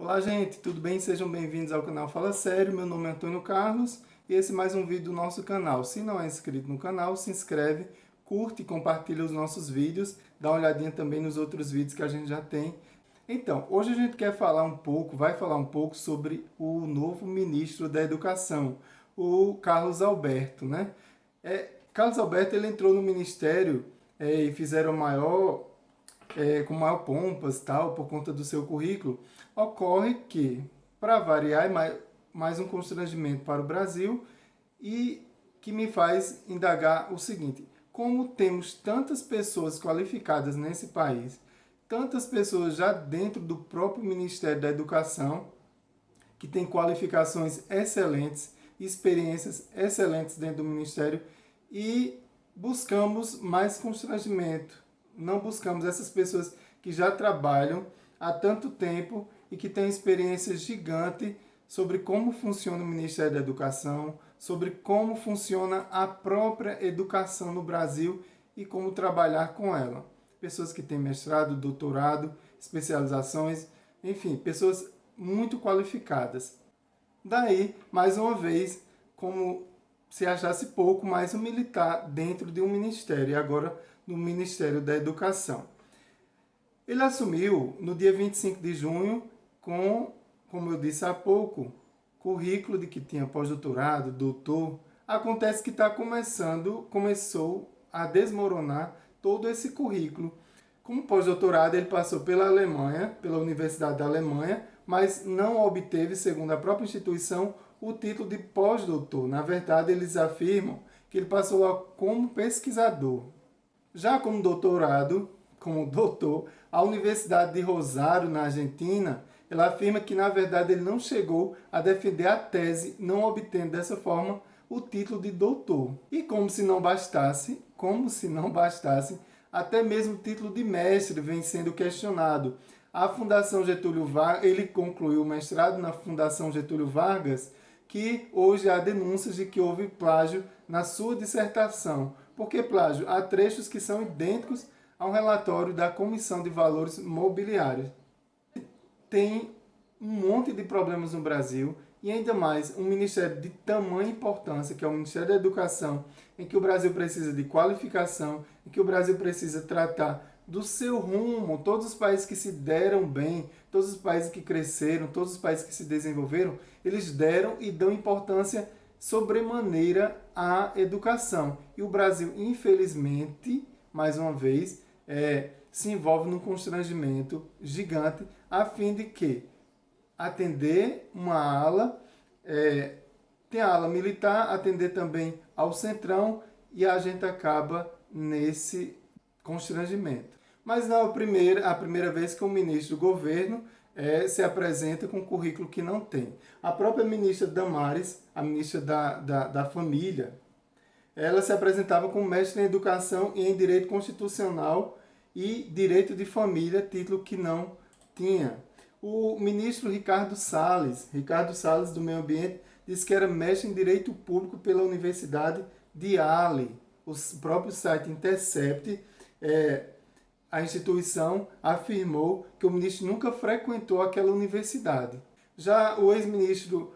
Olá, gente, tudo bem? Sejam bem-vindos ao canal Fala Sério. Meu nome é Antônio Carlos e esse é mais um vídeo do nosso canal. Se não é inscrito no canal, se inscreve, curte e compartilha os nossos vídeos. Dá uma olhadinha também nos outros vídeos que a gente já tem. Então, hoje a gente quer falar um pouco, vai falar um pouco sobre o novo ministro da Educação, o Carlos Alberto, né? Carlos Alberto, ele entrou no ministério e fizeram com maior pompas, tal, por conta do seu currículo. Ocorre que, para variar, é mais um constrangimento para o Brasil e que me faz indagar o seguinte: como temos tantas pessoas qualificadas nesse país, tantas pessoas já dentro do próprio Ministério da Educação, que têm qualificações excelentes, experiências excelentes dentro do Ministério, e buscamos mais constrangimento. Não buscamos essas pessoas que já trabalham há tanto tempo e que têm experiência gigante sobre como funciona o Ministério da Educação, sobre como funciona a própria educação no Brasil e como trabalhar com ela. Pessoas que têm mestrado, doutorado, especializações, enfim, pessoas muito qualificadas. Daí, mais uma vez, como se achasse pouco, mais um militar dentro de um ministério, e agora no Ministério da Educação. Ele assumiu no dia 25 de junho com, como eu disse há pouco, currículo de que tinha pós-doutorado, doutor. Acontece que começou a desmoronar todo esse currículo. Como pós-doutorado, ele passou pela Alemanha, pela Universidade da Alemanha, mas não obteve, segundo a própria instituição, o título de pós-doutor. Na verdade, eles afirmam que ele passou lá como pesquisador. Já como doutor, a Universidade de Rosário, na Argentina, ela afirma que, na verdade, ele não chegou a defender a tese, não obtendo dessa forma o título de doutor. E como se não bastasse, até mesmo o título de mestre vem sendo questionado. A Fundação Getúlio Vargas, ele concluiu o mestrado na Fundação Getúlio Vargas, que hoje há denúncias de que houve plágio na sua dissertação. Por que plágio? Há trechos que são idênticos ao relatório da Comissão de Valores Mobiliários. Tem um monte de problemas no Brasil e ainda mais um ministério de tamanha importância, que é o Ministério da Educação, em que o Brasil precisa de qualificação, em que o Brasil precisa tratar do seu rumo. Todos os países que se deram bem, todos os países que cresceram, todos os países que se desenvolveram, eles deram e dão importância sobremaneira à educação. E o Brasil, infelizmente, mais uma vez, se envolve num constrangimento gigante a fim de que atender uma ala, tem a ala militar, atender também ao centrão, e a gente acaba nesse constrangimento. Mas não é a primeira vez que um ministro do governo se apresenta com um currículo que não tem. A própria ministra Damares, a ministra da Família, ela se apresentava como mestre em Educação e em Direito Constitucional e Direito de Família, título que não tinha. O ministro Ricardo Salles do Meio Ambiente, disse que era mestre em Direito Público pela Universidade de Halle. O próprio site Intercept, a instituição afirmou que o ministro nunca frequentou aquela universidade. Já o ex-ministro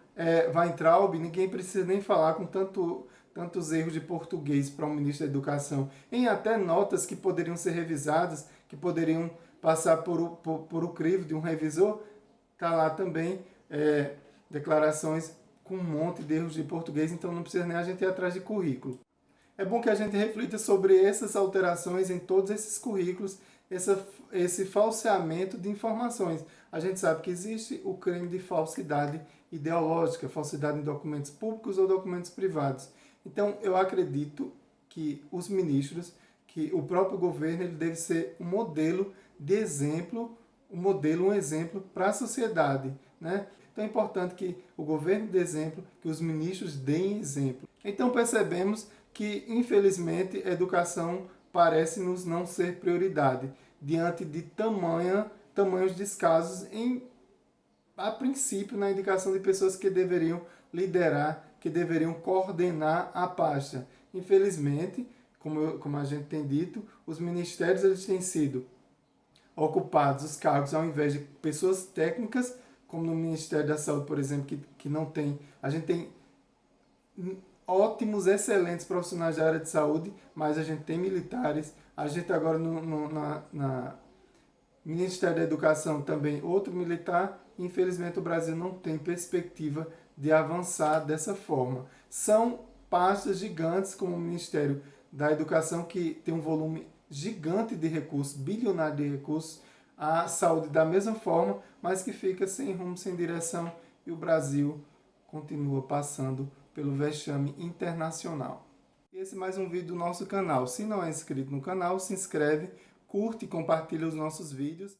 Weintraub, ninguém precisa nem falar com tantos erros de português para um ministro da Educação, em até notas que poderiam ser revisadas, que poderiam passar por o crivo de um revisor, está lá também declarações com um monte de erros de português, então não precisa nem a gente ir atrás de currículo. É bom que a gente reflita sobre essas alterações em todos esses currículos, esse falseamento de informações. A gente sabe que existe o crime de falsidade ideológica, falsidade em documentos públicos ou documentos privados. Então, eu acredito que os ministros, que o próprio governo, ele deve ser um modelo de exemplo, um exemplo para a sociedade, né? Então é importante que o governo dê exemplo, que os ministros deem exemplo. Então percebemos que, infelizmente, a educação parece-nos não ser prioridade, diante de tamanhos descasos, a princípio, na indicação de pessoas que deveriam liderar, que deveriam coordenar a pasta. Infelizmente, como a gente tem dito, os ministérios eles têm sido ocupados, os cargos, ao invés de pessoas técnicas, como no Ministério da Saúde, por exemplo, que não tem... A gente tem ótimos, excelentes profissionais da área de saúde, mas a gente tem militares. A gente agora na Ministério da Educação também outro militar. Infelizmente o Brasil não tem perspectiva de avançar dessa forma. São pastas gigantes como o Ministério da Educação, que tem um volume gigante de recursos, bilionário de recursos, a saúde da mesma forma, mas que fica sem rumo, sem direção, e o Brasil continua passando pelo vexame internacional. Esse é mais um vídeo do nosso canal. Se não é inscrito no canal, se inscreve, curte e compartilha os nossos vídeos.